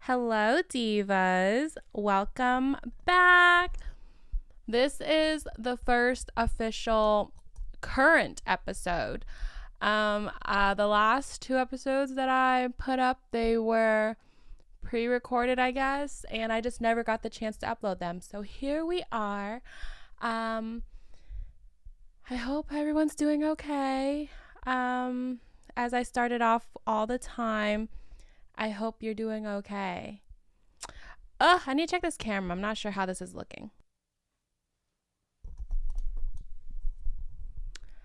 Hello, divas. Welcome back. This is the first official current episode. The last two episodes that I put up, they were pre-recorded, I guess, and I just never got the chance to upload them. So here we are. I hope everyone's doing okay. As I started off all the time, I hope you're doing okay. I need to check this camera. I'm not sure how this is looking.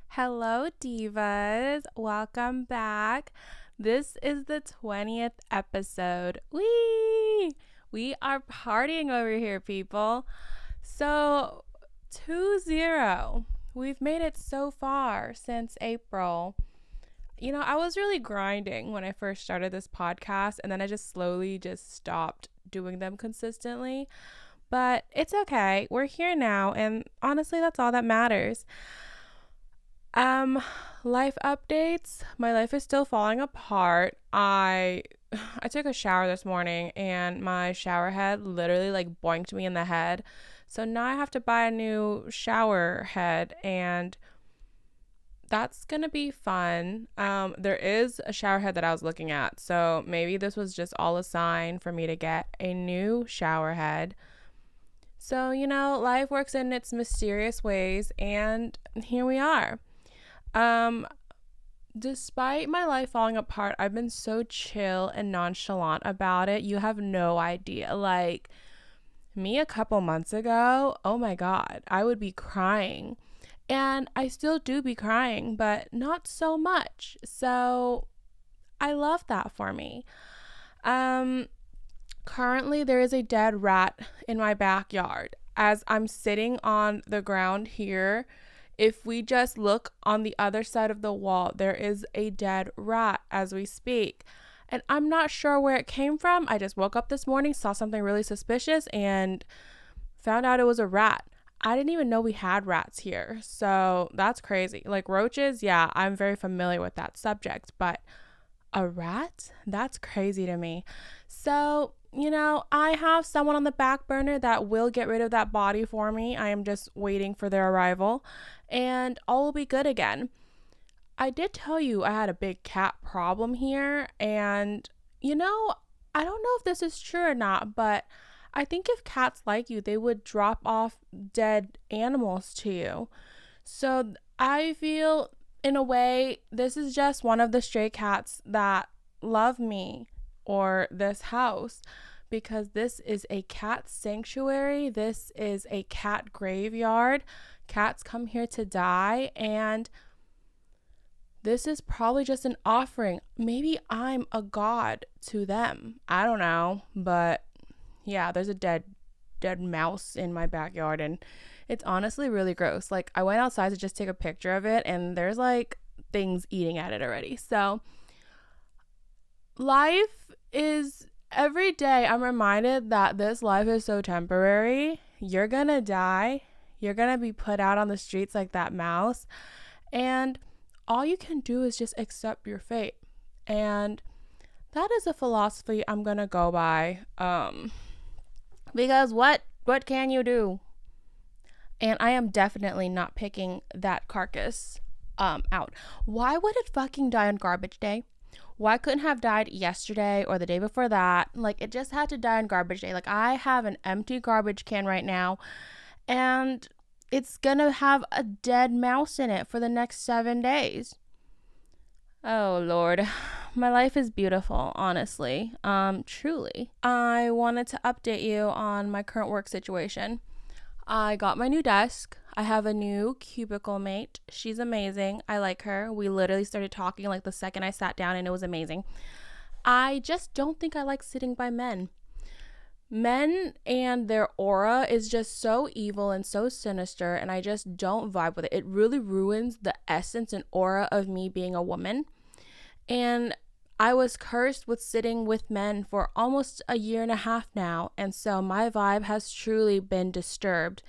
Hello, divas. Welcome back. This is the 20th episode. Whee! We are partying over here, people. So, 2-0. We've made it so far since April. I was really grinding when I first started this podcast, and then I just slowly stopped doing them consistently. But it's okay. We're here now, and honestly, that's all that matters. Life updates. My life is still falling apart. I took a shower this morning, and my shower head literally boinked me in the head. So now I have to buy a new shower head, and that's gonna be fun. There is a shower head that I was looking at, so maybe this was just all a sign for me to get a new shower head. So, life works in its mysterious ways, and here we are. Despite my life falling apart, I've been so chill and nonchalant about it. You have no idea. Me a couple months ago, oh my God, I would be crying. And I still do be crying, but not so much. So I love that for me. Currently there is a dead rat in my backyard. As I'm sitting on the ground here, if we just look on the other side of the wall, there is a dead rat as we speak. And I'm not sure where it came from. I just woke up this morning, saw something really suspicious, and found out it was a rat. I didn't even know we had rats here. So that's crazy. Roaches, yeah, I'm very familiar with that subject. But a rat? That's crazy to me. So, I have someone on the back burner that will get rid of that body for me. I am just waiting for their arrival. And all will be good again. I did tell you I had a big cat problem here. And, I don't know if this is true or not, but I think if cats like you, they would drop off dead animals to you. So I feel, in a way, this is just one of the stray cats that love me or this house, because this is a cat sanctuary. This is a cat graveyard. Cats come here to die, and this is probably just an offering. Maybe I'm a god to them. I don't know, but yeah, there's a dead mouse in my backyard, and it's honestly really gross. I went outside to just take a picture of it, and there's things eating at it already. So life is, every day I'm reminded that this life is so temporary. You're gonna die. You're gonna be put out on the streets like that mouse, and all you can do is just accept your fate. And that is a philosophy I'm gonna go by. Because what can you do? And I am definitely not picking that carcass out. Why would it fucking die on garbage day? Why couldn't have died yesterday or the day before that? It just had to die on garbage day. I have an empty garbage can right now, and it's gonna have a dead mouse in it for the next 7 days. Oh Lord, my life is beautiful, honestly. Truly. I wanted to update you on my current work situation. I got my new desk. I have a new cubicle mate. She's amazing. I like her. We literally started talking the second I sat down, and it was amazing. I just don't think I like sitting by men. Men and their aura is just so evil and so sinister, and I just don't vibe with it. It really ruins the essence and aura of me being a woman. And I was cursed with sitting with men for almost a year and a half now, and so my vibe has truly been disturbed.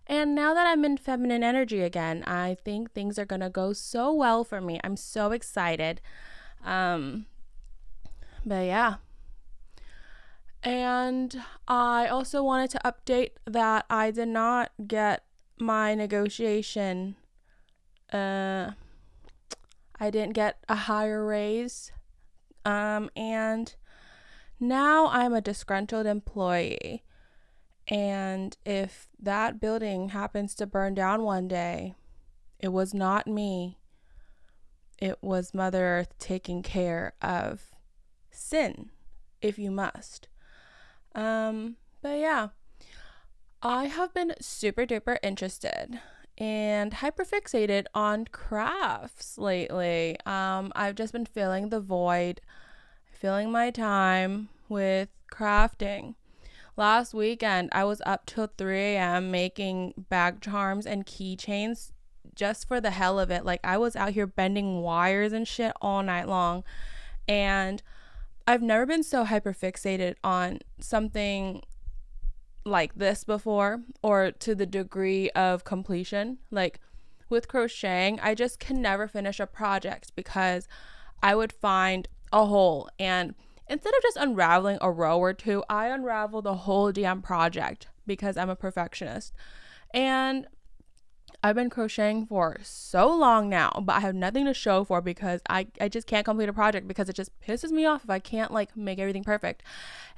And now that I'm in feminine energy again, I think things are gonna go so well for me. I'm so excited. But yeah, And I also wanted to update that I did not get my negotiation. I didn't get a higher raise. And now I'm a disgruntled employee. And if that building happens to burn down one day, it was not me. It was Mother Earth taking care of sin, if you must. But yeah, I have been super duper interested and hyperfixated on crafts lately. I've just been filling the void, filling my time with crafting. Last weekend, I was up till 3 a.m. making bag charms and keychains just for the hell of it. Like, I was out here bending wires and shit all night long. And I've never been so hyperfixated on something like this before, or to the degree of completion. Like with crocheting, I just can never finish a project because I would find a hole, and instead of just unraveling a row or two, I unravel the whole damn project because I'm a perfectionist. And I've been crocheting for so long now, but I have nothing to show for because I just can't complete a project because it just pisses me off if I can't like make everything perfect.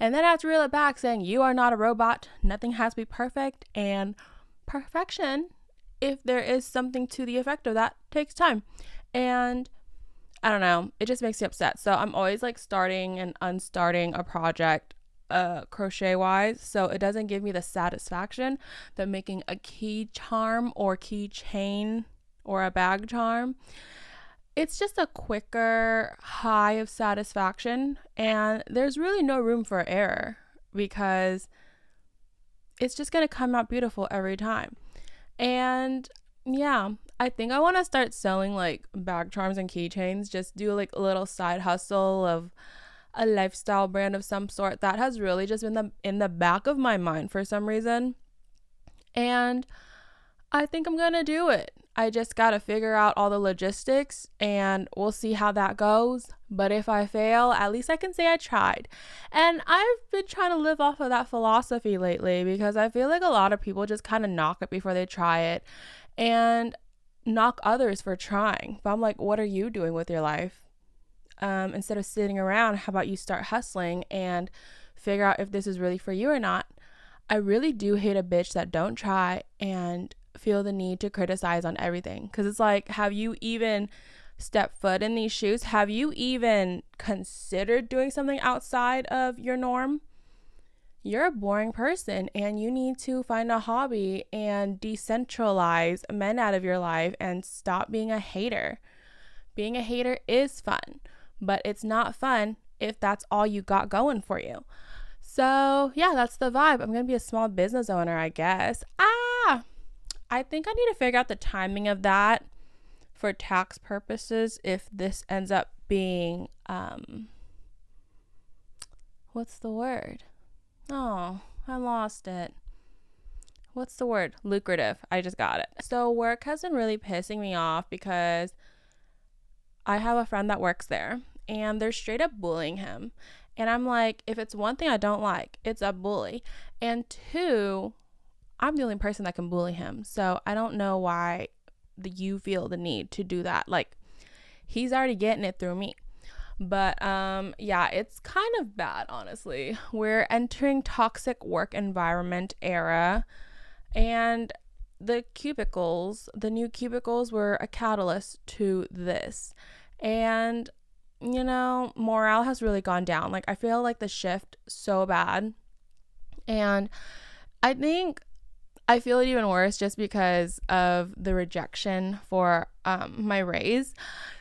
And then I have to reel it back saying, you are not a robot. Nothing has to be perfect. And perfection, if there is something to the effect of that, takes time. And I don't know, it just makes me upset. So I'm always like starting and unstarting a project crochet wise, so it doesn't give me the satisfaction that making a key charm or keychain or a bag charm. It's just a quicker high of satisfaction, and there's really no room for error because it's just going to come out beautiful every time. And yeah, I think I want to start selling like bag charms and keychains, just do like a little side hustle of a lifestyle brand of some sort. That has really just been in the back of my mind for some reason. And I think I'm going to do it. I just got to figure out all the logistics and we'll see how that goes. But if I fail, at least I can say I tried. And I've been trying to live off of that philosophy lately because I feel like a lot of people just kind of knock it before they try it and knock others for trying. But I'm like, what are you doing with your life? Instead of sitting around, how about you start hustling and figure out if this is really for you or not? I really do hate a bitch that don't try and feel the need to criticize on everything. Because it's like, have you even stepped foot in these shoes? Have you even considered doing something outside of your norm? You're a boring person and you need to find a hobby and decentralize men out of your life and stop being a hater. Being a hater is fun, but it's not fun if that's all you got going for you. So yeah, that's the vibe. I'm going to be a small business owner, I guess. I think I need to figure out the timing of that for tax purposes if this ends up being, what's the word? Oh, I lost it. What's the word? Lucrative. I just got it. So work has been really pissing me off because I have a friend that works there and they're straight up bullying him. And I'm like, if it's one thing I don't like, it's a bully. And two, I'm the only person that can bully him. So I don't know why you feel the need to do that. Like, he's already getting it through me. But yeah, it's kind of bad, honestly. We're entering toxic work environment era, and the new cubicles were a catalyst to this. And you know, morale has really gone down. Like, I feel like the shift so bad, and I think I feel it even worse just because of the rejection for my raise.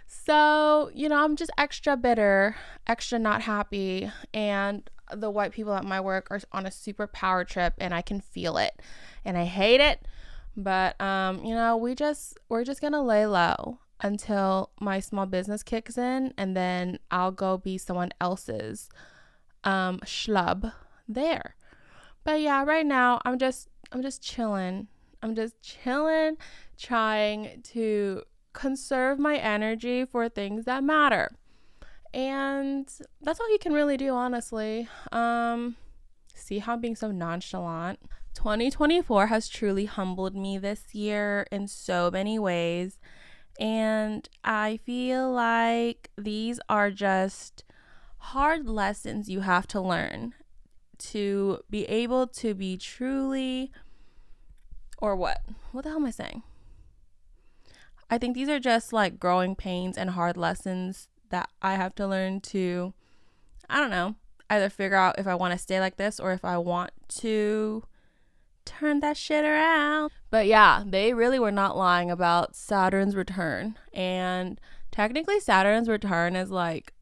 So, you know, I'm just extra bitter, extra not happy, and the white people at my work are on a super power trip and I can feel it and I hate it. But you know, we're just gonna lay low until my small business kicks in, and then I'll go be someone else's schlub there. But yeah, right now I'm just chilling. I'm just chilling, trying to conserve my energy for things that matter. And that's all you can really do, honestly. See how I'm being so nonchalant? 2024 has truly humbled me this year in so many ways. And I feel like these are just hard lessons you have to learn to be able to be truly, or what? What the hell am I saying? I think these are just like growing pains and hard lessons that I have to learn to, I don't know, either figure out if I want to stay like this or if I want to turn that shit around. But yeah, they really were not lying about Saturn's return. And technically Saturn's return is like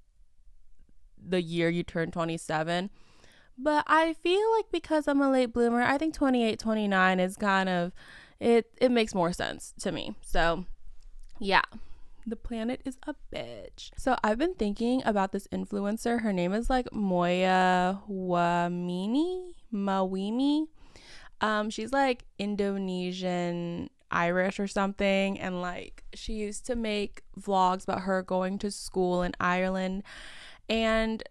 the year you turn 27. But I feel like because I'm a late bloomer, I think 28, 29 is kind of, it makes more sense to me. So yeah, the planet is a bitch. So I've been thinking about this influencer. Her name is like Moya Mawimi. She's like Indonesian Irish or something, and like she used to make vlogs about her going to school in Ireland, and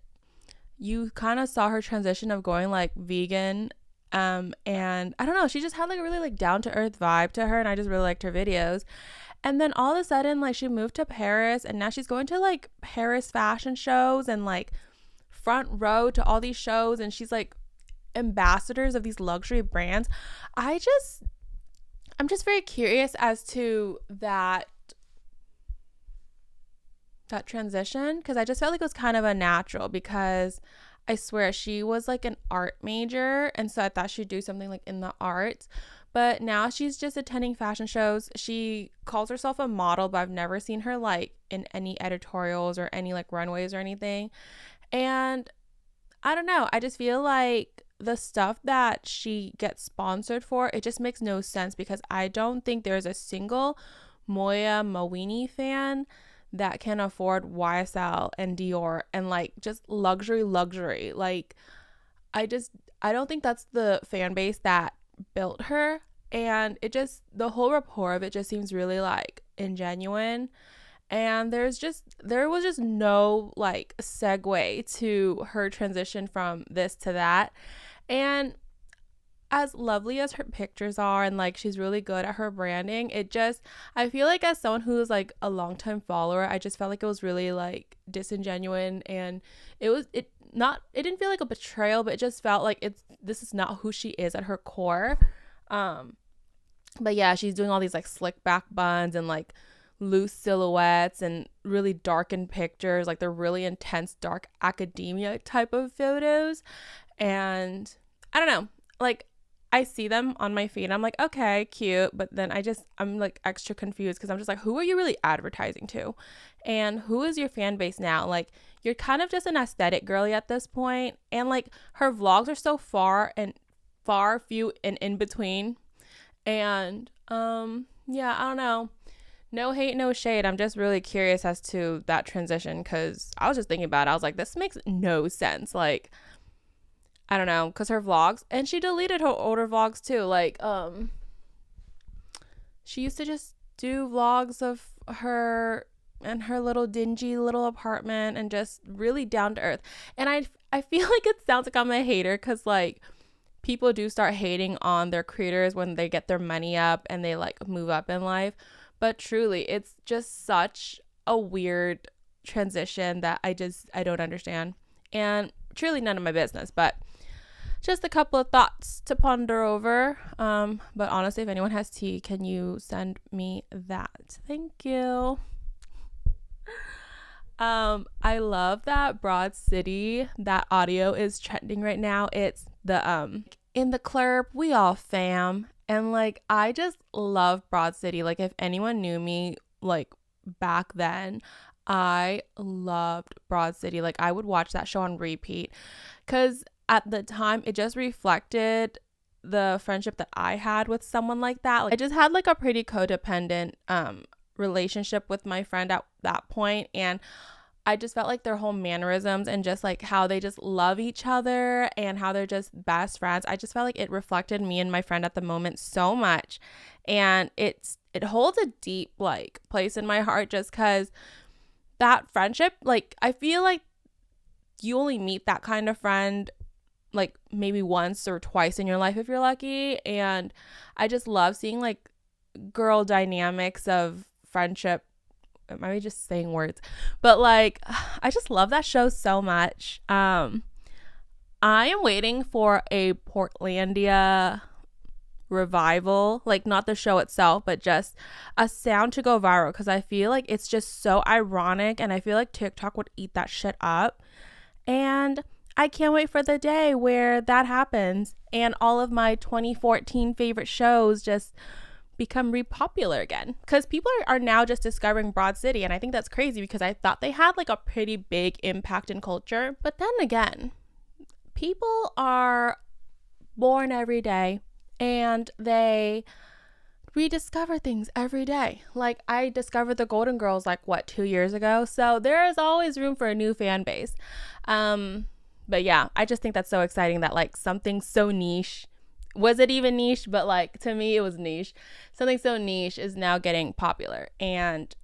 you kind of saw her transition of going like vegan, and I don't know, she just had like a really like down to earth vibe to her, and I just really liked her videos. And then all of a sudden, like, she moved to Paris, and now she's going to like Paris fashion shows and like front row to all these shows, and she's like ambassadors of these luxury brands. I'm just very curious as to that transition, because I just felt like it was kind of unnatural, because I swear she was like an art major, and so I thought she'd do something like in the arts. But now she's just attending fashion shows. She calls herself a model, but I've never seen her like in any editorials or any like runways or anything. And I don't know, I just feel like the stuff that she gets sponsored for, it just makes no sense, because I don't think there's a single Moya Mawini fan that can afford YSL and Dior and like just luxury. Like I don't think that's the fan base that built her. And it just, the whole rapport of it just seems really like ingenuine, and there was just no like segue to her transition from this to that. And as lovely as her pictures are, and like she's really good at her branding, I feel like as someone who's like a longtime follower, I just felt like it was really like disingenuous, and it didn't feel like a betrayal, but it just felt like this is not who she is at her core. But yeah, she's doing all these like slick back buns and like loose silhouettes and really darkened pictures, like they're really intense dark academia type of photos. And I don't know, like I see them on my feed, I'm like, okay, cute, but then I'm like extra confused, because I'm just like, who are you really advertising to, and who is your fan base now? Like, you're kind of just an aesthetic girly at this point, and like her vlogs are so far few and in between. And yeah, I don't know, no hate, no shade, I'm just really curious as to that transition, because I was just thinking about it, I was like, this makes no sense. Like, I don't know, because her vlogs, and she deleted her older vlogs too, like she used to just do vlogs of her and her little dingy little apartment, and just really down to earth. And I feel like it sounds like I'm a hater, because like people do start hating on their creators when they get their money up and they like move up in life, but truly it's just such a weird transition that I don't understand, and truly none of my business. But just a couple of thoughts to ponder over. But honestly, if anyone has tea, can you send me that? Thank you. I love that Broad City, that audio is trending right now. It's the in the club we all fam, and like I just love Broad City. Like, if anyone knew me like back then, I loved Broad City. Like, I would watch that show on repeat, because at the time it just reflected the friendship that I had with someone like that. Like, I just had like a pretty codependent relationship with my friend at that point, and I just felt like their whole mannerisms and just like how they just love each other and how they're just best friends, I just felt like it reflected me and my friend at the moment so much. And it holds a deep like place in my heart, just because that friendship, like I feel like you only meet that kind of friend like maybe once or twice in your life if you're lucky. And I just love seeing like girl dynamics of friendship. Am I just saying words? But like I just love that show so much. I am waiting for a Portlandia revival, like not the show itself, but just a sound to go viral, because I feel like it's just so ironic, and I feel like TikTok would eat that shit up. And I can't wait for the day where that happens and all of my 2014 favorite shows just become repopular again, because people are now just discovering Broad City, and I think that's crazy because I thought they had like a pretty big impact in culture. But then again, people are born every day and they rediscover things every day. Like I discovered the Golden Girls like 2 years ago, so there is always room for a new fan base. But yeah, I just think that's so exciting that like something so niche, was it even niche? But like to me it was niche. Something so niche is now getting popular, and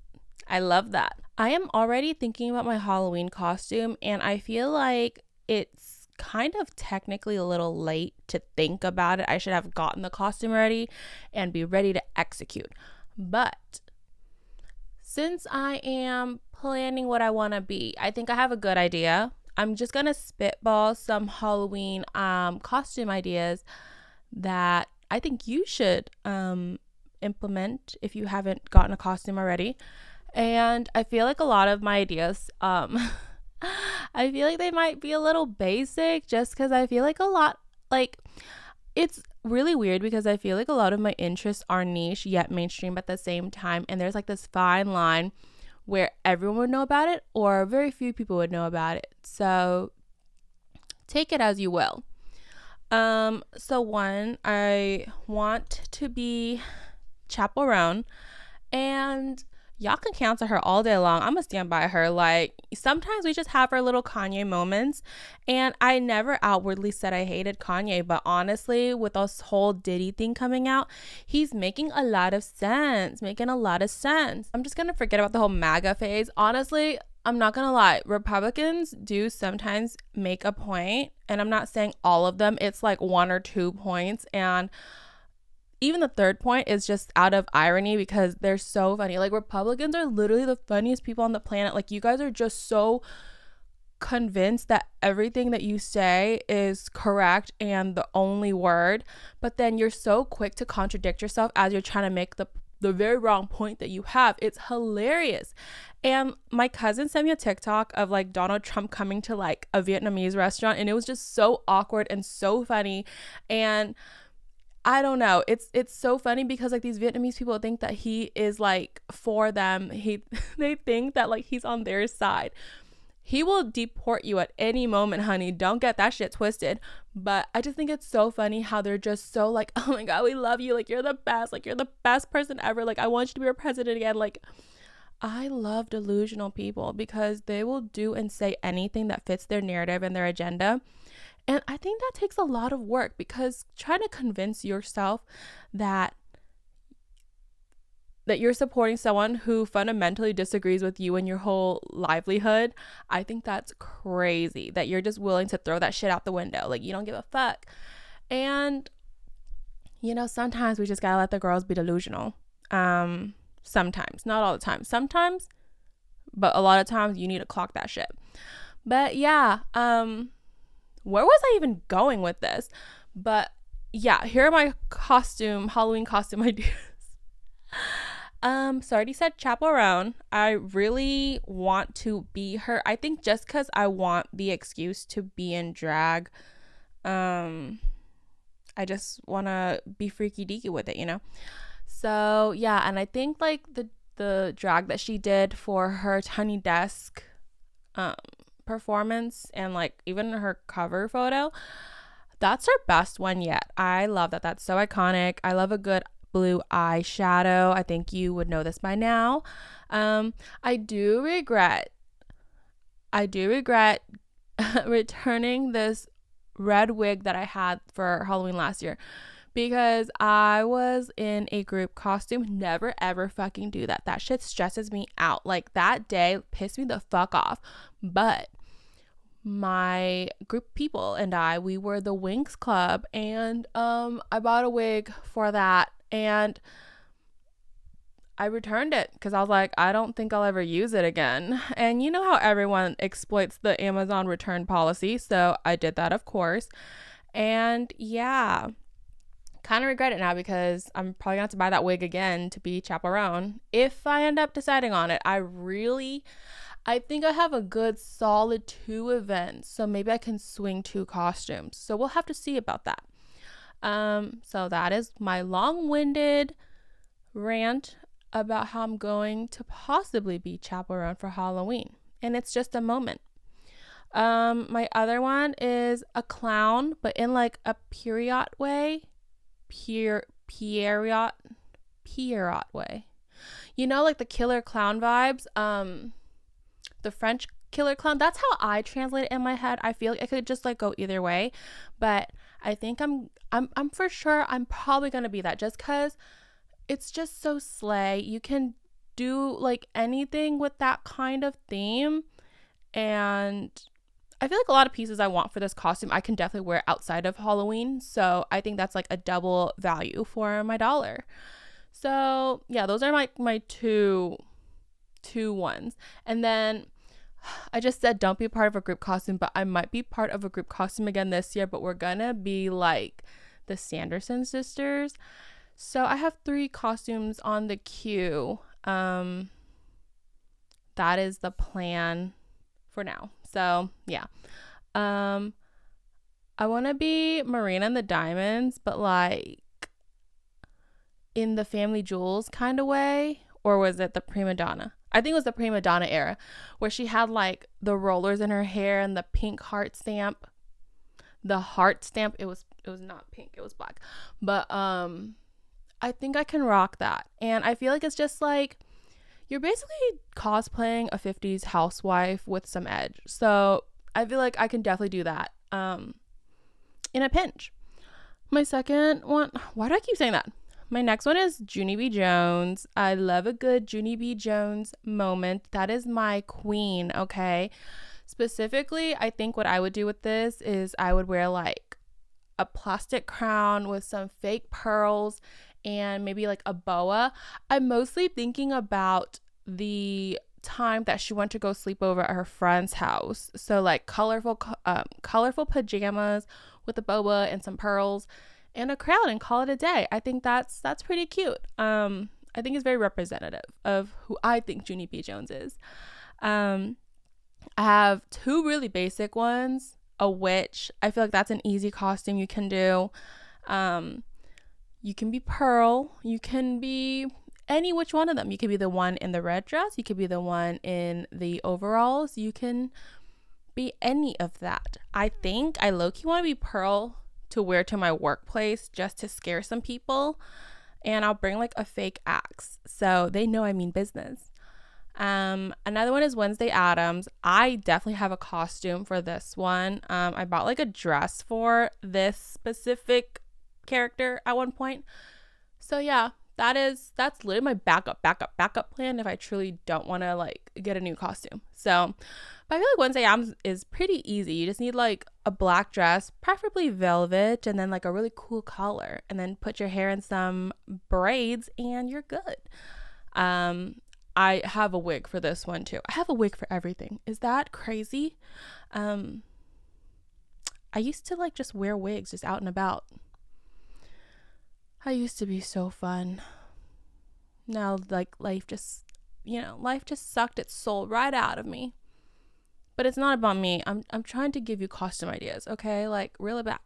I love that. I am already thinking about my Halloween costume, and I feel like it's kind of technically a little late to think about it. I should have gotten the costume ready and be ready to execute. But since I am planning what I want to be, I think I have a good idea. I'm just gonna spitball some Halloween costume ideas that I think you should implement if you haven't gotten a costume already. And I feel like a lot of my ideas I feel like they might be a little basic, just because I feel like a lot, like, it's really weird because I feel like a lot of my interests are niche yet mainstream at the same time, and there's like this fine line where everyone would know about it or very few people would know about it. So take it as you will. So one, I want to be chaperone, and y'all can cancel her all day long. I'm gonna stand by her. Like sometimes we just have our little Kanye moments, and I never outwardly said I hated Kanye, but honestly, with this whole Diddy thing coming out, he's making a lot of sense. I'm just gonna forget about the whole MAGA phase. Honestly, I'm not gonna lie, Republicans do sometimes make a point, and I'm not saying all of them. It's like 1 or 2 points, and even the third point is just out of irony because they're so funny. Like Republicans are literally the funniest people on the planet. Like you guys are just so convinced that everything that you say is correct and the only word, but then you're so quick to contradict yourself as you're trying to make the very wrong point that you have. It's hilarious. And my cousin sent me a TikTok of like Donald Trump coming to like a Vietnamese restaurant, and it was just so awkward and so funny. And I don't know. It's so funny because like these Vietnamese people think that he is like for them. They think that like he's on their side. He will deport you at any moment, honey. Don't get that shit twisted. But I just think it's so funny how they're just so like, oh my God, we love you. Like you're the best. Like you're the best person ever. Like I want you to be our president again. Like I love delusional people because they will do and say anything that fits their narrative and their agenda. And I think that takes a lot of work, because trying to convince yourself that you're supporting someone who fundamentally disagrees with you and your whole livelihood, I think that's crazy, that you're just willing to throw that shit out the window. Like you don't give a fuck. And, you know, sometimes we just gotta let the girls be delusional. Sometimes, not all the time. Sometimes, but a lot of times you need to clock that shit. But yeah, where was I even going with this? But yeah, here are my Halloween costume ideas. So I already said chaperone. I really want to be her. I think just because I want the excuse to be in drag, I just want to be freaky deaky with it, you know? So yeah, and I think like the drag that she did for her Tiny Desk performance, and like even her cover photo, that's her best one yet. I love that. That's so iconic. I love a good blue eyeshadow. I think you would know this by now. I do regret returning this red wig that I had for Halloween last year, because I was in a group costume. Never ever fucking do that. That shit stresses me out. Like that day pissed me the fuck off. But my group of people and we were the Winx Club, and I bought a wig for that, and I returned it because I was like, I don't think I'll ever use it again. And you know how everyone exploits the Amazon return policy, so I did that, of course. And yeah, kind of regret it now because I'm probably gonna have to buy that wig again to be chaperone if I end up deciding on it. I think I have a good solid 2 events, so maybe I can swing 2 costumes. So we'll have to see about that. So that is my long-winded rant about how I'm going to possibly be chaperone for Halloween, and it's just a moment. My other one is a clown, but in like a Pierrot way. Pierrot way. You know, like the killer clown vibes. The French killer clown. That's how I translate it in my head. I feel like I could just like go either way, but I think I'm for sure I'm probably gonna be that, just because it's just so slay. You can do like anything with that kind of theme, and I feel like a lot of pieces I want for this costume I can definitely wear outside of Halloween, so I think that's like a double value for my dollar. So yeah, those are my two ones. And then I just said don't be part of a group costume, but I might be part of a group costume again this year, but we're gonna be like the Sanderson sisters. So I have 3 costumes on the queue. That is the plan for now. So yeah. I want to be Marina and the Diamonds, but like in the Family Jewels kind of way. Or was it the Prima Donna? I think it was the Prima Donna era, where she had like the rollers in her hair and the pink heart stamp. The heart stamp, it was not pink, it was black. But I think I can rock that. And I feel like it's just like you're basically cosplaying a 50s housewife with some edge. So I feel like I can definitely do that in a pinch. My second one, why do I keep saying that? My next one is Junie B. Jones. I love a good Junie B. Jones moment. That is my queen, okay? Specifically, I think what I would do with this is I would wear like a plastic crown with some fake pearls and maybe like a boa. I'm mostly thinking about the time that she went to go sleep over at her friend's house. So like colorful pajamas with a boa and some pearls and a crown, and call it a day. I think that's pretty cute. I think it's very representative of who I think Junie B. Jones is. I have 2 really basic ones. A witch. I feel like that's an easy costume you can do. You can be Pearl. You can be any which one of them. You could be the one in the red dress. You could be the one in the overalls. You can be any of that. I think I low-key want to be Pearl to wear to my workplace just to scare some people. And I'll bring like a fake axe so they know I mean business. Another one is Wednesday Addams. I definitely have a costume for this one. I bought like a dress for this specific character at one point. So yeah, that's literally my backup plan if I truly don't want to like get a new costume. So, but I feel like Wednesday Addams is pretty easy. You just need like a black dress, preferably velvet, and then like a really cool collar, and then put your hair in some braids and you're good. I have a wig for this one too. I have a wig for everything. Is that crazy? I used to like just wear wigs just out and about. I used to be so fun. Now like life just sucked its soul right out of me. But it's not about me. I'm trying to give you costume ideas, okay? Like reel it back.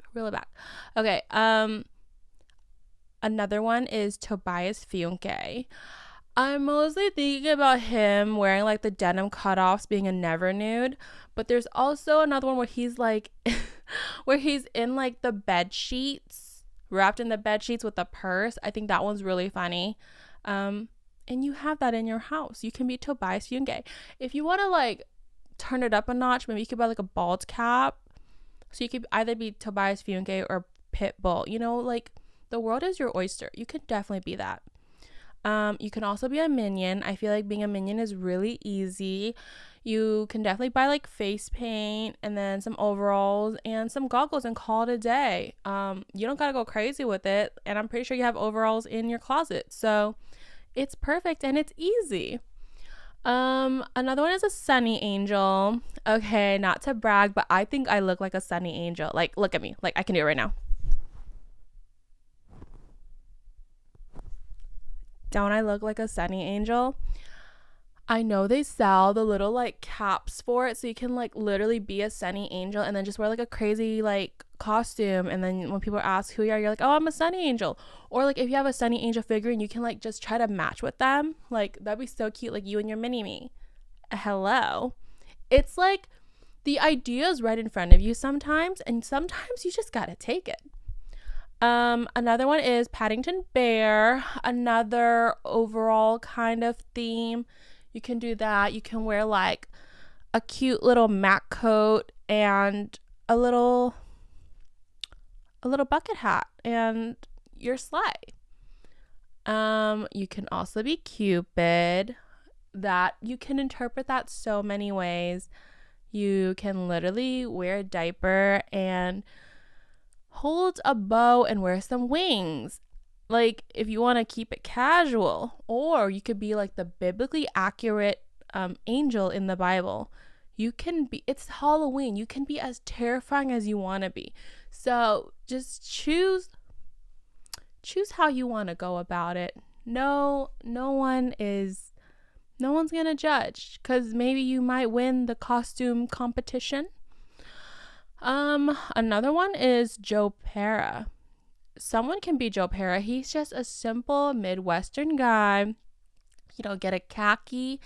Okay. Another one is Tobias Funke. I'm mostly thinking about him wearing like the denim cutoffs, being a never nude, but there's also another one where he's like where he's in like the bed sheets, wrapped in the bed sheets with a purse. I think that one's really funny. And you have that in your house. You can be Tobias Funke. If you want to like turn it up a notch, maybe you could buy like a bald cap. So you could either be Tobias Funke or Pitbull. You know, like the world is your oyster. You could definitely be that. You can also be a minion. I feel like being a minion is really easy. You can definitely buy like face paint and then some overalls and some goggles and call it a day. You don't gotta go crazy with it, and I'm pretty sure you have overalls in your closet, so it's perfect and it's easy. Another one is a sunny angel. Okay, not to brag, but I think I look like a sunny angel. Like, look at me. Like, I can do it right now. Don't I look like a sunny angel? I know they sell the little like caps for it, so you can like literally be a sunny angel and then just wear like a crazy like costume, and then when people ask who you are, you're like, oh, I'm a sunny angel. Or like if you have a sunny angel figure and you can like just try to match with them, like that'd be so cute, like you and your mini me. Hello. It's like the idea is right in front of you sometimes, and sometimes you just gotta take it. Another one is Paddington Bear, another overall kind of theme. You can do that. You can wear like a cute little Mac coat and a little bucket hat and your sleigh. You can also be Cupid. That you can interpret that so many ways. You can literally wear a diaper and hold a bow and wear some wings. Like if you want to keep it casual, or you could be like the biblically accurate angel in the Bible. You can be, it's Halloween, you can be as terrifying as you want to be. So just choose how you want to go about it. No one's gonna judge, because maybe you might win the costume competition. Another one is Joe Pera. Someone can be Joe Pera. He's just a simple Midwestern guy. Get a khaki,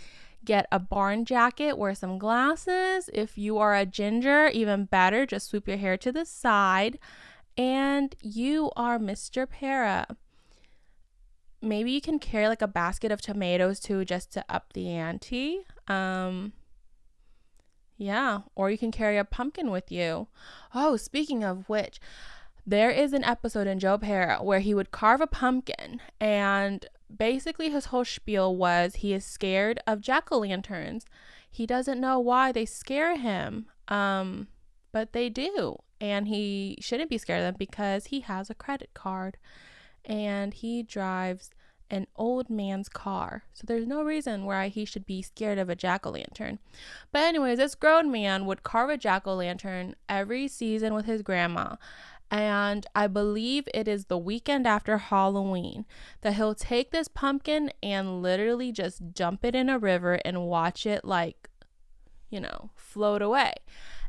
get a barn jacket, wear some glasses. If you are a ginger, even better, just swoop your hair to the side, and you are Mr. Pera. Maybe you can carry like a basket of tomatoes too, just to up the ante. Yeah, or you can carry a pumpkin with you. Oh, speaking of which, there is an episode in Joe Pera where he would carve a pumpkin, and basically his whole spiel was he is scared of jack-o'-lanterns. He doesn't know why they scare him, but they do, and he shouldn't be scared of them because he has a credit card and he drives an old man's car. So there's no reason why he should be scared of a jack-o'-lantern. But anyways, this grown man would carve a jack-o'-lantern every season with his grandma. And I believe it is the weekend after Halloween that he'll take this pumpkin and literally just dump it in a river and watch it like, float away.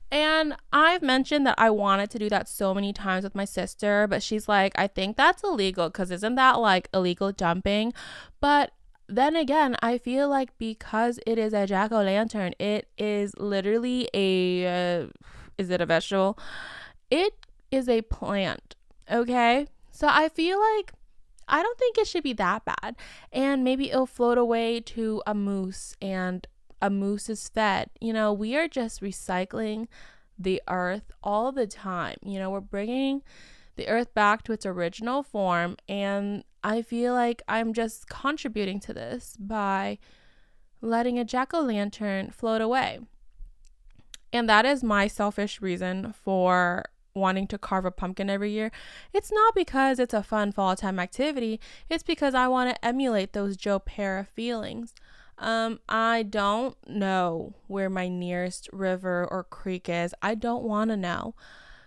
And I've mentioned that I wanted to do that so many times with my sister, but she's like, I think that's illegal, because isn't that like illegal dumping? But then again, I feel like because it is a jack-o'-lantern, it is literally is it a vegetable? It is a plant, okay? So I feel like I don't think it should be that bad. And maybe it'll float away to a moose, and a moose is fed. We are just recycling the earth all the time. We're bringing the earth back to its original form, and I feel like I'm just contributing to this by letting a jack-o'-lantern float away. And that is my selfish reason for wanting to carve a pumpkin every year. It's not because it's a fun fall time activity. It's because I want to emulate those Joe Pera feelings. I don't know where my nearest river or creek is. I don't want to know.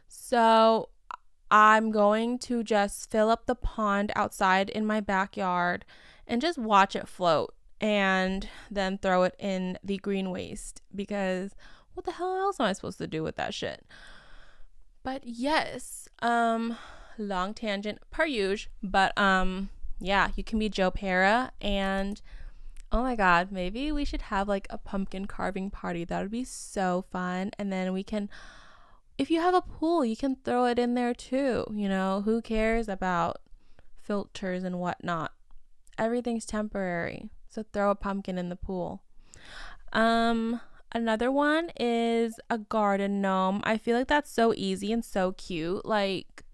So I'm going to just fill up the pond outside in my backyard and just watch it float, and then throw it in the green waste, because what the hell else am I supposed to do with that shit? But yes, long tangent per usual, but yeah, you can be Joe Pera, and oh my god, maybe we should have like a pumpkin carving party. That would be so fun. And then we can, if you have a pool, you can throw it in there too. Who cares about filters and whatnot? Everything's temporary. So throw a pumpkin in the pool. Another one is a garden gnome. I feel like that's so easy and so cute. Like,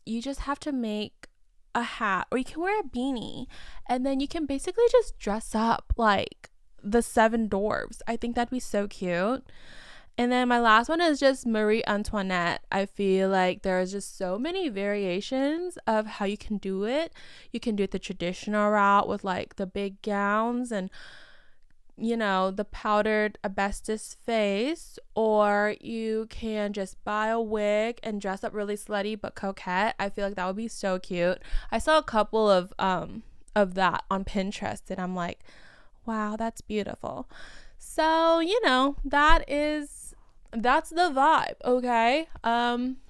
you just have to make a hat, or you can wear a beanie, and then you can basically just dress up like the seven dwarves. I think that'd be so cute. And then my last one is just Marie Antoinette. I feel like there's just so many variations of how you can do it. You can do it the traditional route with like the big gowns and, you know, the powdered asbestos face, or you can just buy a wig and dress up really slutty but coquette. I feel like that would be so cute. I saw a couple of that on Pinterest and I'm like, wow, that's beautiful. So, you know, that's the vibe, okay?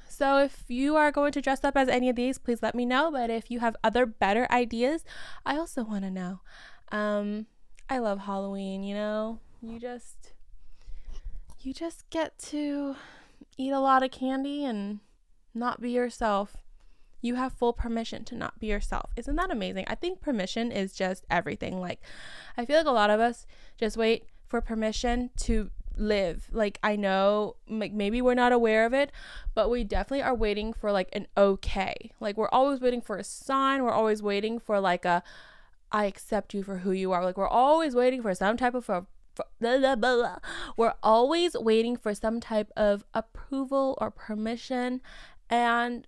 So if you are going to dress up as any of these, please let me know. But if you have other better ideas, I also want to know. I love Halloween, you know. You just get to eat a lot of candy and not be yourself. You have full permission to not be yourself. Isn't that amazing? I think permission is just everything. Like, I feel like a lot of us just wait for permission to live. Like, I know, like, maybe we're not aware of it, but we definitely are waiting for like an okay. Like, we're always waiting for a sign. We're always waiting for like a, I accept you for who you are. Like, we're always waiting for some type of blah, blah, blah. We're always waiting for some type of approval or permission. And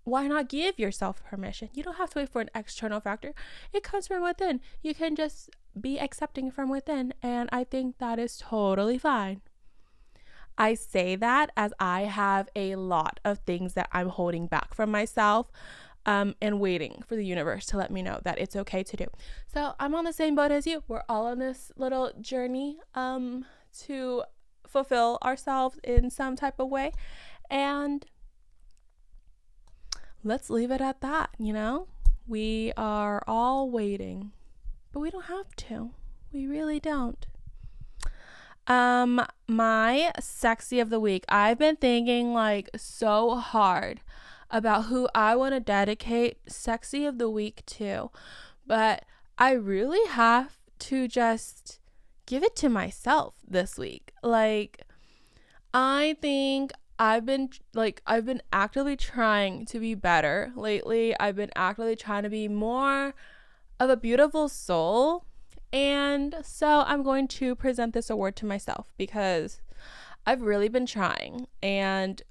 why not give yourself permission? You don't have to wait for an external factor. It comes from within. You can just be accepting from within, and I think that is totally fine. I say that as I have a lot of things that I'm holding back from myself, and waiting for the universe to let me know that it's okay to do. So I'm on the same boat as you. We're all on this little journey to fulfill ourselves in some type of way, and let's leave it at that. You know, we are all waiting, but we don't have to. We really don't. My sexy of the week. I've been thinking like so hard about who I want to dedicate sexy of the week to, but I really have to just give it to myself this week. Like, I think I've been actively trying to be better lately. I've been actively trying to be more of a beautiful soul. And so I'm going to present this award to myself because I've really been trying. And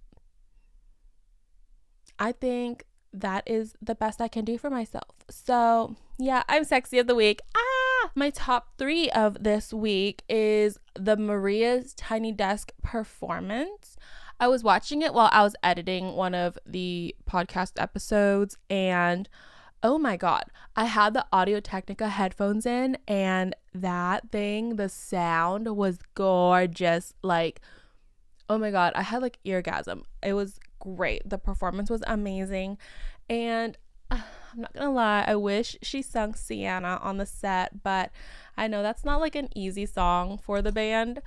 I think that is the best I can do for myself. So yeah, I'm sexy of the week. My top 3 of this week is the Maria's Tiny Desk performance. I was watching it while I was editing one of the podcast episodes, and oh my God, I had the Audio-Technica headphones in, and that thing, the sound was gorgeous. Like, oh my God, I had like eargasm. It was great. The performance was amazing. And I'm not gonna lie, I wish she sung Sienna on the set, but I know that's not like an easy song for the band.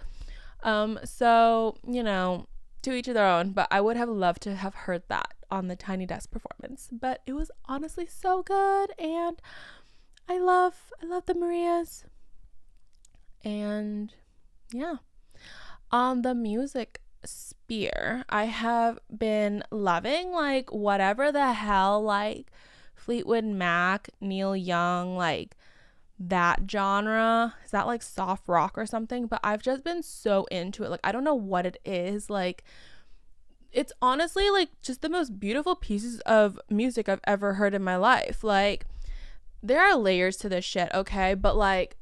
So, you know, to each of their own, but I would have loved to have heard that on the Tiny Desk performance. But it was honestly so good, and I love the Marias. And yeah, on the music sphere, I have been loving like whatever the hell, like Fleetwood Mac, Neil Young, like that genre. Is that like soft rock or something? But I've just been so into it. Like, I don't know what it is. Like, it's honestly like just the most beautiful pieces of music I've ever heard in my life. Like, there are layers to this shit, okay? But like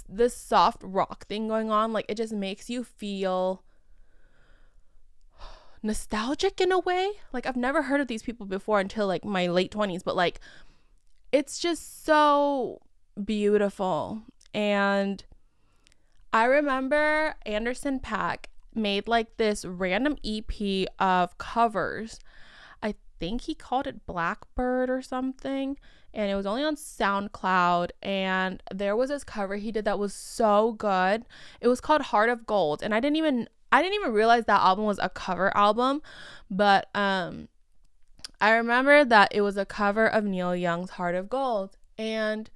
this soft rock thing going on, like, it just makes you feel nostalgic in a way. Like, I've never heard of these people before until like my late 20s, but like, it's just so beautiful. And I remember Anderson Paak made like this random EP of covers. I think he called it Blackbird or something, and it was only on SoundCloud. And there was this cover he did that was so good. It was called Heart of Gold, and I didn't even realize that album was a cover album. But I remember that it was a cover of Neil Young's Heart of Gold, and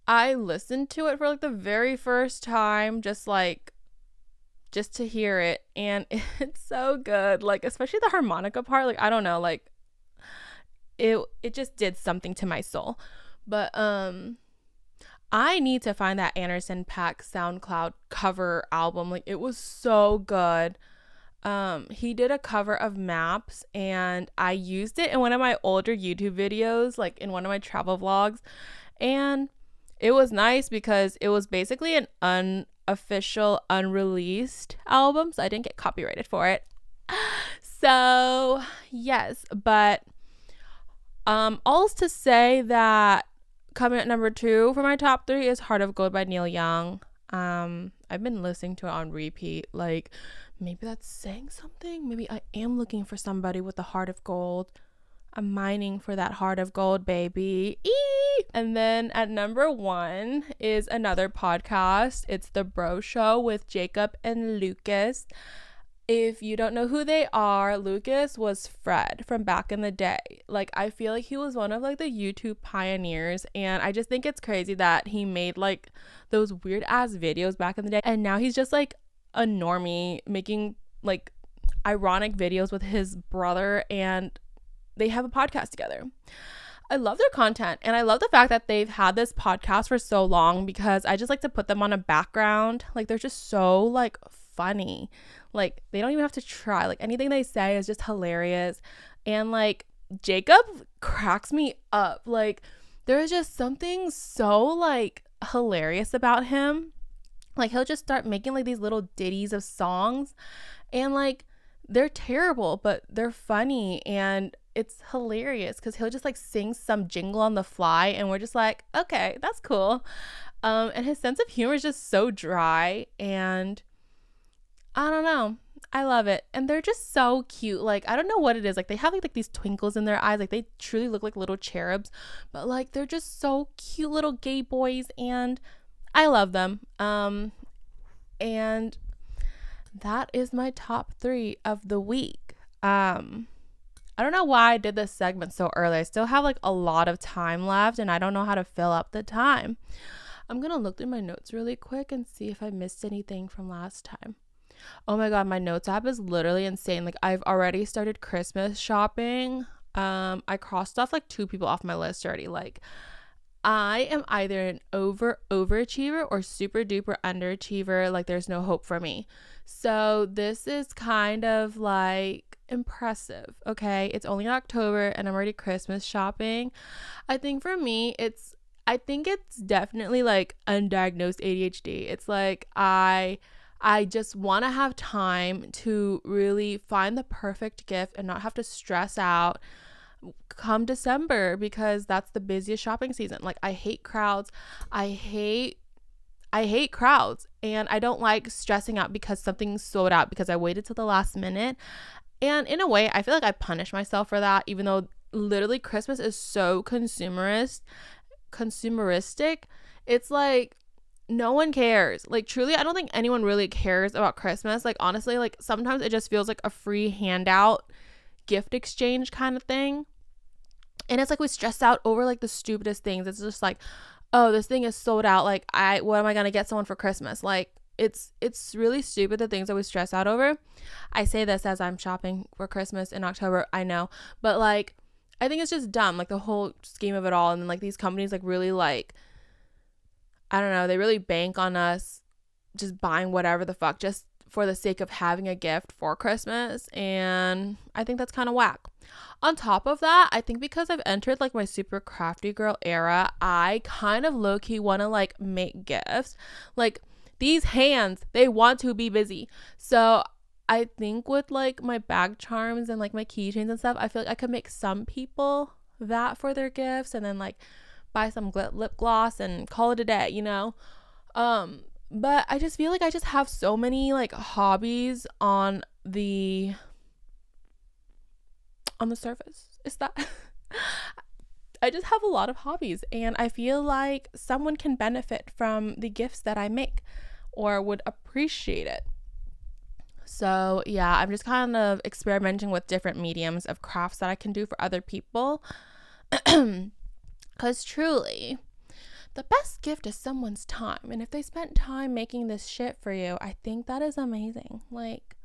I listened to it for like the very first time, just to hear it, and it's so good. Like, especially the harmonica part, like, I don't know, like it just did something to my soul. But I need to find that Anderson Paak SoundCloud cover album. Like, it was so good. He did a cover of Maps, and I used it in one of my older YouTube videos, like in one of my travel vlogs. And it was nice because it was basically an unofficial, unreleased album, so I didn't get copyrighted for it. So yes, but all's to say that coming at number 2 for my top 3 is Heart of Gold by Neil Young. I've been listening to it on repeat. Like, maybe that's saying something. Maybe I am looking for somebody with a heart of gold. I'm mining for that heart of gold, baby. Eee! And then at number 1 is another podcast. It's The Bro Show with Jacob and Lucas. If you don't know who they are, Lucas was Fred from back in the day. Like, I feel like he was one of like the YouTube pioneers, and I just think it's crazy that he made like those weird ass videos back in the day, and now he's just like a normie making like ironic videos with his brother, and they have a podcast together. I love their content, and I love the fact that they've had this podcast for so long, because I just like to put them on a background. Like, they're just so like funny. Like, they don't even have to try. Like, anything they say is just hilarious. And like, Jacob cracks me up. Like, there is just something so like hilarious about him. Like, he'll just start making like these little ditties of songs, and like, they're terrible, but they're funny, and it's hilarious because he'll just like sing some jingle on the fly, and we're just like, okay, that's cool. And his sense of humor is just so dry, and I don't know, I love it. And they're just so cute. Like, I don't know what it is. Like, they have like these twinkles in their eyes. Like, they truly look like little cherubs, but like, they're just so cute little gay boys, and I love them. And that is my top 3 of the week. I don't know why I did this segment so early. I still have like a lot of time left, and I don't know how to fill up the time. I'm gonna look through my notes really quick and see if I missed anything from last time. Oh my god, my notes app is literally insane. Like, I've already started Christmas shopping. I crossed off like 2 people off my list already. Like, I am either an overachiever or super duper underachiever. Like, there's no hope for me. So this is kind of like impressive. Okay, it's only October and I'm already Christmas shopping. I think for me, it's definitely like undiagnosed ADHD. It's like I just want to have time to really find the perfect gift and not have to stress out come December, because that's the busiest shopping season. Like, I hate crowds. I hate crowds, and I don't like stressing out because something's sold out because I waited till the last minute. And in a way, I feel like I punish myself for that, even though literally Christmas is so consumeristic. It's like, no one cares. Like, truly, I don't think anyone really cares about Christmas. Like, honestly, like, sometimes it just feels like a free handout gift exchange kind of thing. And it's like we stress out over like the stupidest things. It's just like, oh, this thing is sold out. Like, what am I gonna get someone for Christmas? Like, it's really stupid, the things that we stress out over. I say this as I'm shopping for Christmas in October, I know, but like, I think it's just dumb, like the whole scheme of it all. And then like, these companies like really like, I don't know, they really bank on us just buying whatever the fuck just for the sake of having a gift for Christmas, and I think that's kind of whack. On top of that, I think because I've entered like my super crafty girl era, I kind of low-key want to like make gifts. Like, these hands, they want to be busy. So I think with like my bag charms and like my keychains and stuff, I feel like I could make some people that for their gifts, and then like buy some lip gloss and call it a day, you know? But I just feel like I just have so many like hobbies on the surface. Is that I just have a lot of hobbies, and I feel like someone can benefit from the gifts that I make or would appreciate it. So yeah, I'm just kind of experimenting with different mediums of crafts that I can do for other people. Because truly, the best gift is someone's time. And if they spent time making this shit for you, I think that is amazing. Like,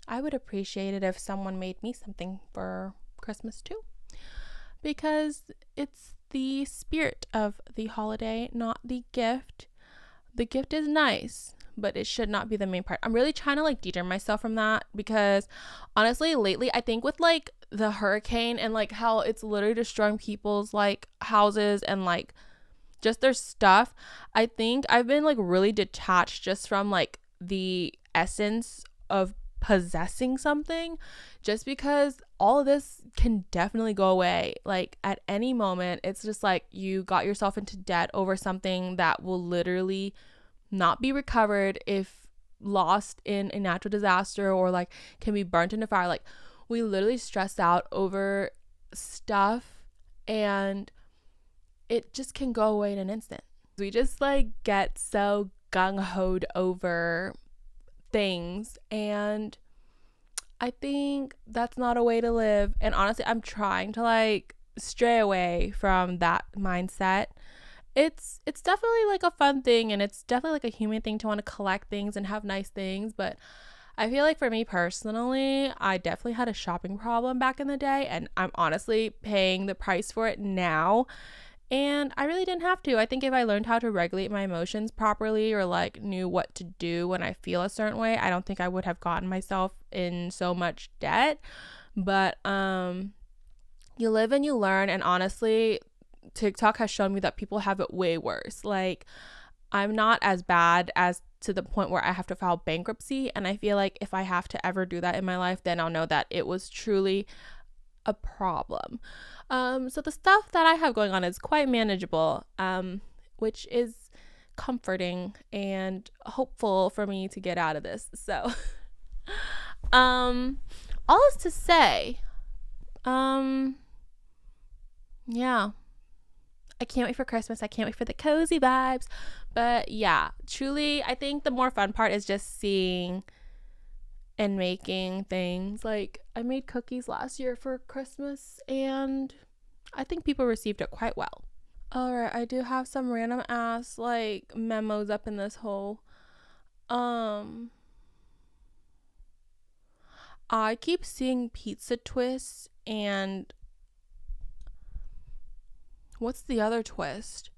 I would appreciate it if someone made me something for Christmas too. Because it's the spirit of the holiday, not the gift. The gift is nice, but it should not be the main part. I'm really trying to like deter myself from that, because honestly lately I think with like the hurricane and like how it's literally destroying people's like houses and like just their stuff, I think I've been like really detached just from like the essence of possessing something, just because all of this can definitely go away like at any moment. It's just like you got yourself into debt over something that will literally not be recovered if lost in a natural disaster, or like can be burnt in a fire. Like we literally stress out over stuff and it just can go away in an instant. We just like get so gung-hoed over things, and I think that's not a way to live. And honestly, I'm trying to like stray away from that mindset. It's definitely like a fun thing, and it's definitely like a human thing to want to collect things and have nice things, but I feel like for me personally, I definitely had a shopping problem back in the day, and I'm honestly paying the price for it now. And I really didn't have to. I think if I learned how to regulate my emotions properly, or like knew what to do when I feel a certain way, I don't think I would have gotten myself in so much debt. But you live and you learn, and honestly, TikTok has shown me that people have it way worse. Like I'm not as bad as to the point where I have to file bankruptcy, and I feel like if I have to ever do that in my life, then I'll know that it was truly a problem. So the stuff that I have going on is quite manageable, which is comforting and hopeful for me to get out of this. So all is to say, yeah, I can't wait for Christmas. I can't wait for the cozy vibes. But yeah, truly, I think the more fun part is just seeing and making things. Like I made cookies last year for Christmas, and I think people received it quite well. All right, I do have some random ass like memos up in this hole. I keep seeing pizza twists, and what's the other twist?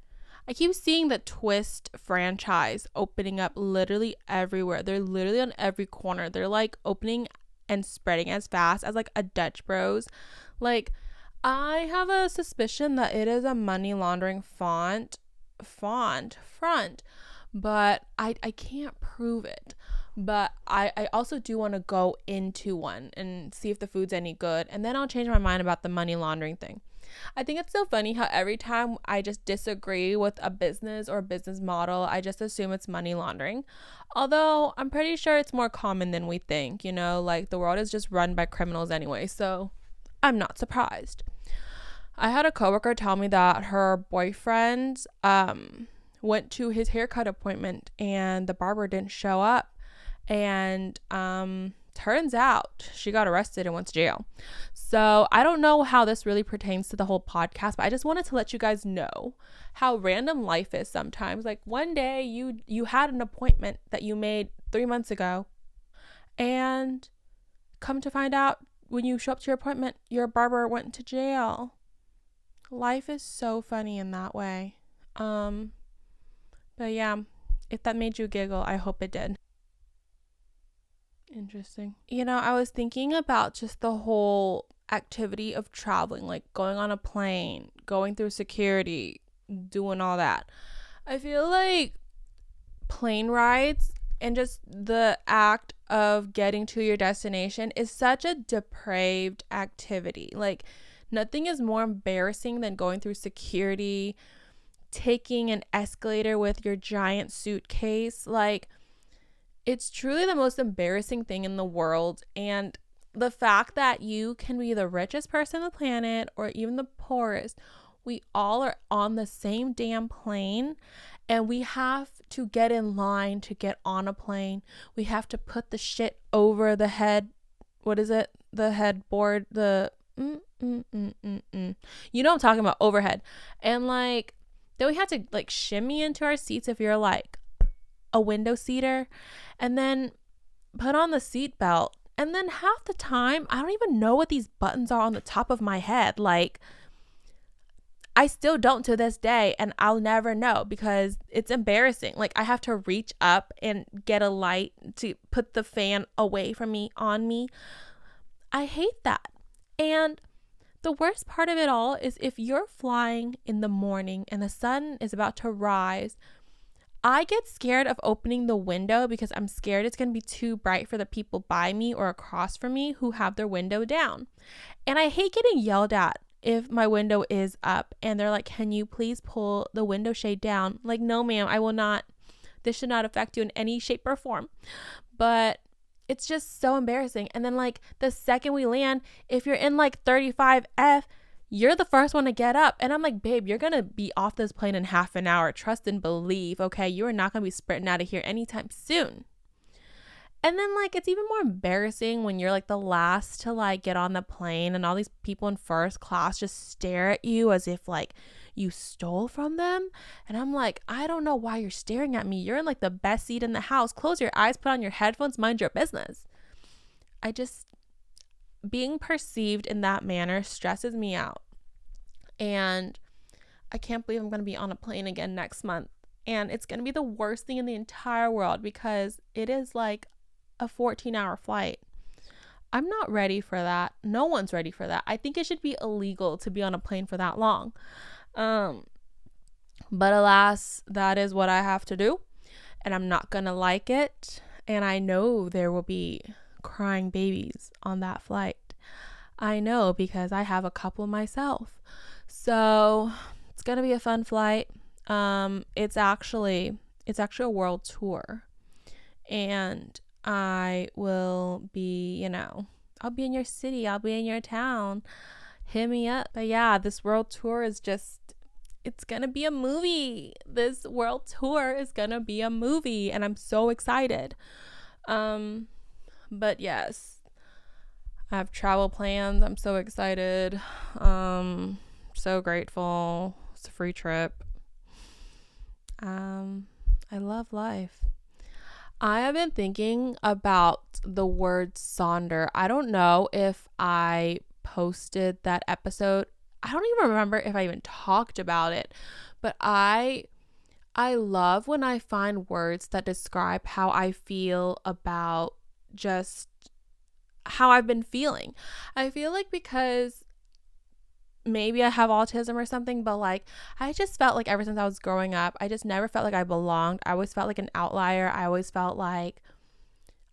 I keep seeing the Twist franchise opening up literally everywhere. They're literally on every corner. They're like opening and spreading as fast as like a Dutch Bros. Like I have a suspicion that it is a money laundering front, but I can't prove it. But I also do want to go into one and see if the food's any good, and then I'll change my mind about the money laundering thing. I think it's so funny how every time I just disagree with a business or a business model, I just assume it's money laundering. Although I'm pretty sure it's more common than we think, you know, like the world is just run by criminals anyway, so I'm not surprised. I had a coworker tell me that her boyfriend went to his haircut appointment and the barber didn't show up, and turns out she got arrested and went to jail. So I don't know how this really pertains to the whole podcast, but I just wanted to let you guys know how random life is sometimes. Like one day you had an appointment that you made 3 months ago, and come to find out when you show up to your appointment, your barber went to jail. Life is so funny in that way. But yeah, if that made you giggle, I hope it did. Interesting. You know, I was thinking about just the whole activity of traveling, like going on a plane, going through security, doing all that. I feel like plane rides and just the act of getting to your destination is such a depraved activity. Like nothing is more embarrassing than going through security, taking an escalator with your giant suitcase. Like it's truly the most embarrassing thing in the world. And the fact that you can be the richest person on the planet or even the poorest, we all are on the same damn plane, and we have to get in line to get on a plane. We have to put the shit over the head. What is it? The headboard, the you know what I'm talking about, overhead. And like then we have to like shimmy into our seats if you're like a window seater, and then put on the seat belt. And then half the time I don't even know what these buttons are on the top of my head. Like I still don't to this day, and I'll never know because it's embarrassing. Like, I have to reach up and get a light to put the fan away from me on me. I hate that. And the worst part of it all is if you're flying in the morning and the sun is about to rise, I get scared of opening the window because I'm scared it's going to be too bright for the people by me or across from me who have their window down. And I hate getting yelled at if my window is up and they're like, can you please pull the window shade down? Like, no, ma'am, I will not. This should not affect you in any shape or form. But it's just so embarrassing. And then like the second we land, if you're in like 35F, you're the first one to get up. And I'm like, babe, you're going to be off this plane in half an hour. Trust and believe. Okay. You are not going to be sprinting out of here anytime soon. And then like it's even more embarrassing when you're like the last to like get on the plane and all these people in first class just stare at you as if like you stole from them. And I'm like, I don't know why you're staring at me. You're in like the best seat in the house. Close your eyes, put on your headphones, mind your business. Being perceived in that manner stresses me out. And I can't believe I'm going to be on a plane again next month. And it's going to be the worst thing in the entire world because it is like a 14-hour flight. I'm not ready for that. No one's ready for that. I think it should be illegal to be on a plane for that long. But alas, that is what I have to do. And I'm not going to like it. And I know there will be crying babies on that flight. I know because I have a couple myself. So it's going to be a fun flight. It's actually a world tour. And I will be, I'll be in your city. I'll be in your town. Hit me up. But yeah, this world tour is it's going to be a movie. This world tour is going to be a movie. And I'm so excited. But yes, I have travel plans. I'm so excited. So grateful. It's a free trip. I love life. I have been thinking about the word sonder. I don't know if I posted that episode. I don't even remember if I even talked about it, but I love when I find words that describe how I feel about just how I've been feeling. I feel like because maybe I have autism or something, but like I just felt like ever since I was growing up, I just never felt like I belonged. I always felt like an outlier. I always felt like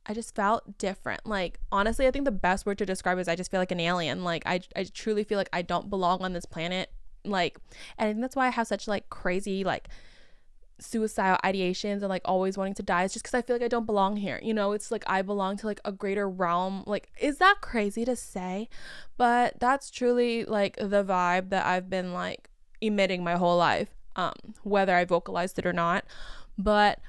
I just felt different. Like, honestly, I think the best word to describe is I just feel like an alien. Like I truly feel like I don't belong on this planet. Like, and I think that's why I have such like crazy like suicidal ideations and like always wanting to die. It's just because I feel like I don't belong here. It's like I belong to like a greater realm. Like, is that crazy to say? But that's truly like the vibe that I've been like emitting my whole life, whether I vocalized it or not. But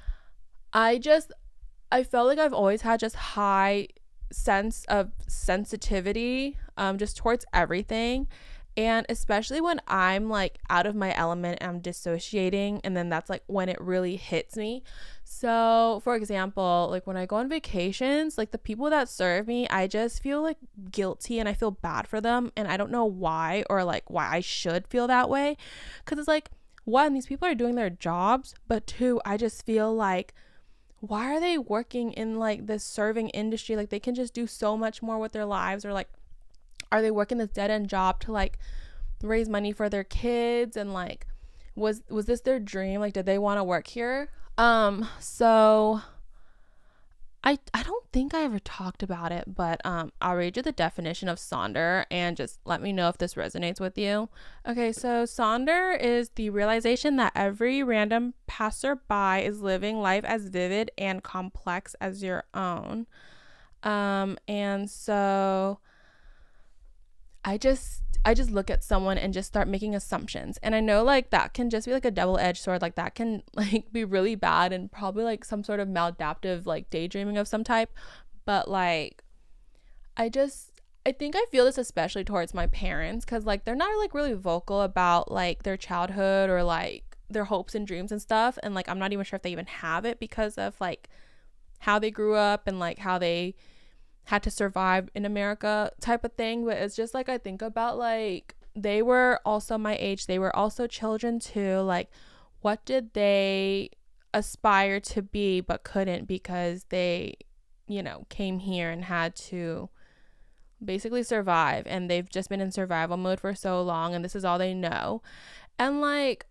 I felt like I've always had just high sense of sensitivity just towards everything. And especially when I'm like out of my element and I'm dissociating, and then that's like when it really hits me. So for example, like when I go on vacations, like the people that serve me, I just feel like guilty and I feel bad for them. And I don't know why, or like why I should feel that way. Cause it's like, one, these people are doing their jobs, but two, I just feel like, why are they working in like this serving industry? Like they can just do so much more with their lives. Or like, are they working this dead-end job to like raise money for their kids? And like was this their dream? Like, did they want to work here? So I don't think I ever talked about it, but I'll read you the definition of sonder and just let me know if this resonates with you. Okay, so sonder is the realization that every random passerby is living life as vivid and complex as your own. And so I just look at someone and just start making assumptions. And I know like that can just be like a double-edged sword. Like that can like be really bad and probably like some sort of maladaptive like daydreaming of some type. But like I think I feel this especially towards my parents, because like they're not like really vocal about like their childhood or like their hopes and dreams and stuff. And like I'm not even sure if they even have it because of like how they grew up and like how they had to survive in America type of thing. But it's just like I think about like they were also my age. They were also children too. Like, what did they aspire to be but couldn't because they, came here and had to basically survive, and they've just been in survival mode for so long, and this is all they know. And like,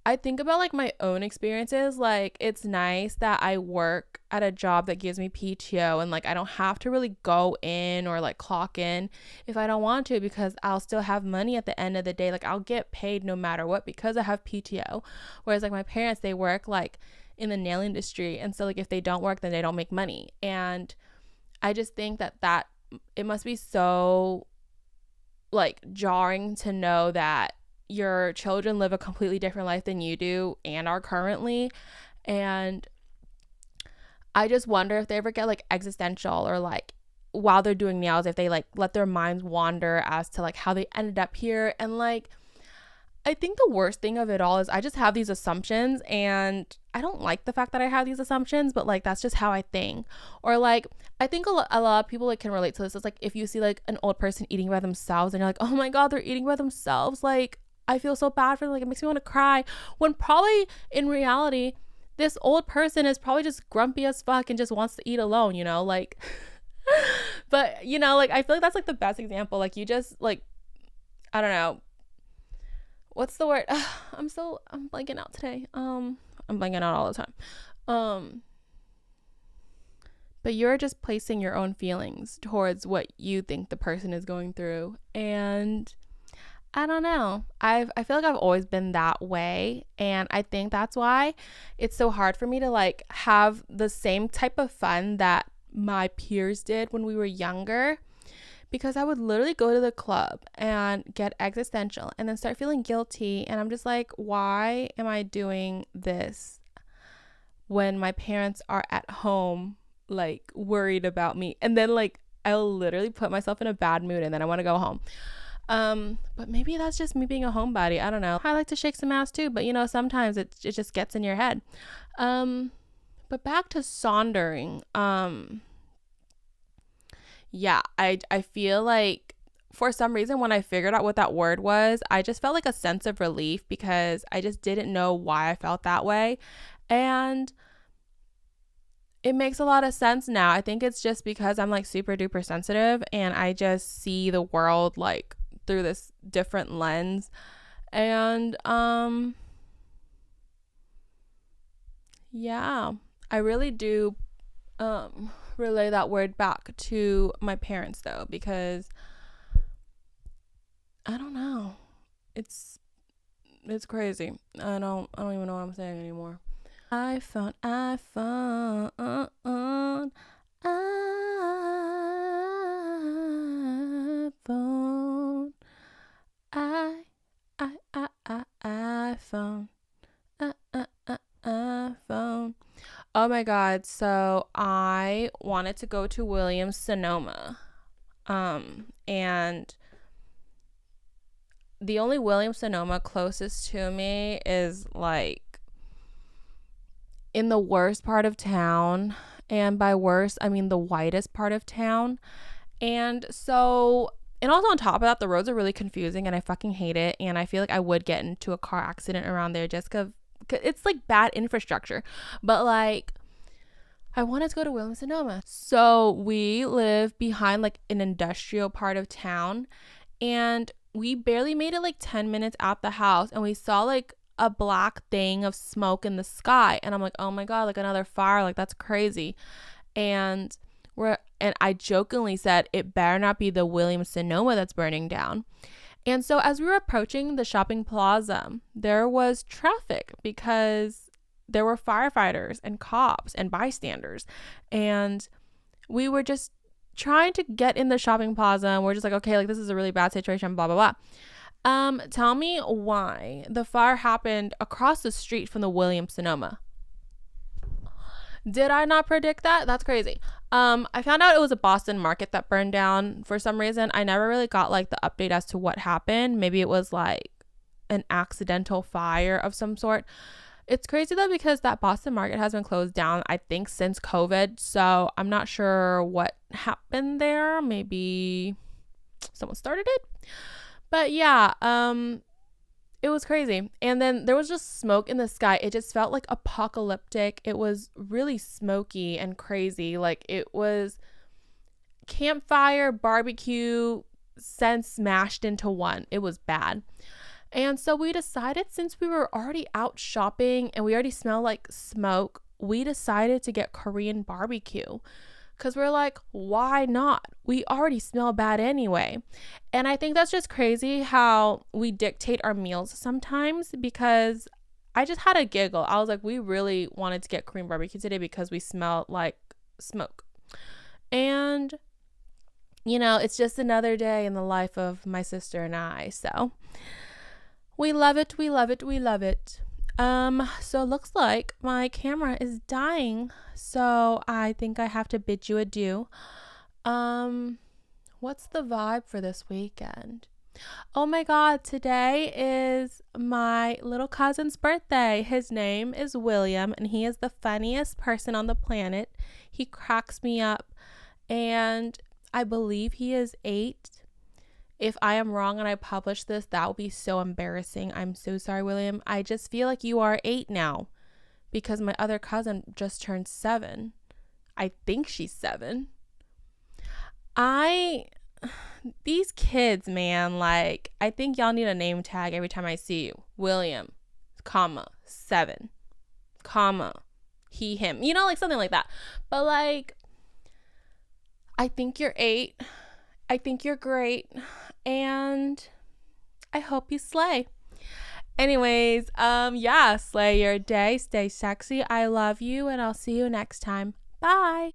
I think about like my own experiences. Like, it's nice that I work at a job that gives me PTO, and like I don't have to really go in or like clock in if I don't want to, because I'll still have money at the end of the day. Like, I'll get paid no matter what because I have PTO. Whereas like my parents, they work like in the nail industry, and so like if they don't work, then they don't make money. And I just think that it must be so like jarring to know that your children live a completely different life than you do and are currently. And I just wonder if they ever get like existential, or like while they're doing nails, if they like let their minds wander as to like how they ended up here. And like, I think the worst thing of it all is I just have these assumptions, and I don't like the fact that I have these assumptions, but like that's just how I think. Or like, I think a lot of people like can relate to this. It's like if you see like an old person eating by themselves and you're like, oh my god, they're eating by themselves, like I feel so bad for them, like it makes me want to cry, when probably in reality this old person is probably just grumpy as fuck and just wants to eat alone, like but like I feel like that's like the best example. Like, you just like, I don't know, what's the word? I'm blanking out today. I'm blanking out all the time. But you're just placing your own feelings towards what you think the person is going through. And I don't know. I feel like I've always been that way. And I think that's why it's so hard for me to like have the same type of fun that my peers did when we were younger. Because I would literally go to the club and get existential and then start feeling guilty. And I'm just like, why am I doing this when my parents are at home, like worried about me? And then like, I'll literally put myself in a bad mood and then I want to go home. But maybe that's just me being a homebody. I don't know. I like to shake some ass too, but sometimes it just gets in your head. But back to sondering. Yeah, I feel like for some reason when I figured out what that word was, I just felt like a sense of relief because I just didn't know why I felt that way. And it makes a lot of sense now. I think it's just because I'm like super duper sensitive and I just see the world like through this different lens. And yeah, I really do relay that word back to my parents though, because I don't know, it's crazy. I don't even know what I'm saying anymore. iPhone iPhone iPhone. Oh my god, so I wanted to go to Williams-Sonoma. And the only Williams-Sonoma closest to me is like in the worst part of town. And by worst, I mean the whitest part of town. And so, and also on top of that, the roads are really confusing and I fucking hate it. And I feel like I would get into a car accident around there just because it's like bad infrastructure. But like, I wanted to go to Williams-Sonoma. So we live behind like an industrial part of town, and we barely made it like 10 minutes out the house, and we saw like a black thing of smoke in the sky, and I'm like, oh my god, like another fire, like that's crazy. And I jokingly said, it better not be the Williams-Sonoma that's burning down. And so as we were approaching the shopping plaza, there was traffic because there were firefighters and cops and bystanders. And we were just trying to get in the shopping plaza, and we're just like, okay, like this is a really bad situation, blah, blah, blah. Tell me why the fire happened across the street from the Williams-Sonoma. Did I not predict that? That's crazy. I found out it was a Boston market that burned down for some reason. I never really got like the update as to what happened. Maybe it was like an accidental fire of some sort. It's crazy though, because that Boston market has been closed down, I think, since COVID. So I'm not sure what happened there. Maybe someone started it. But yeah, it was crazy. And then there was just smoke in the sky. It just felt like apocalyptic. It was really smoky and crazy. Like it was campfire, barbecue, scents smashed into one. It was bad. And so we decided, since we were already out shopping and we already smelled like smoke, we decided to get Korean barbecue. Because we're like, why not? We already smell bad anyway. And I think that's just crazy how we dictate our meals sometimes, because I just had a giggle. I was like, we really wanted to get Korean barbecue today because we smelled like smoke. And, it's just another day in the life of my sister and I. So we love it. We love it. We love it. So it looks like my camera is dying. So I think I have to bid you adieu. What's the vibe for this weekend? Oh my God, today is my little cousin's birthday. His name is William, and he is the funniest person on the planet. He cracks me up, and I believe he is 8. If I am wrong and I publish this, that will be so embarrassing. I'm so sorry, William. I just feel like you are 8 now because my other cousin just turned 7. I think she's 7. These kids, man, like, I think y'all need a name tag every time I see you. William, 7, he, him, like something like that. But like, I think you're 8. I think you're great. And I hope you slay. Anyways, slay your day. Stay sexy. I love you, and I'll see you next time. Bye.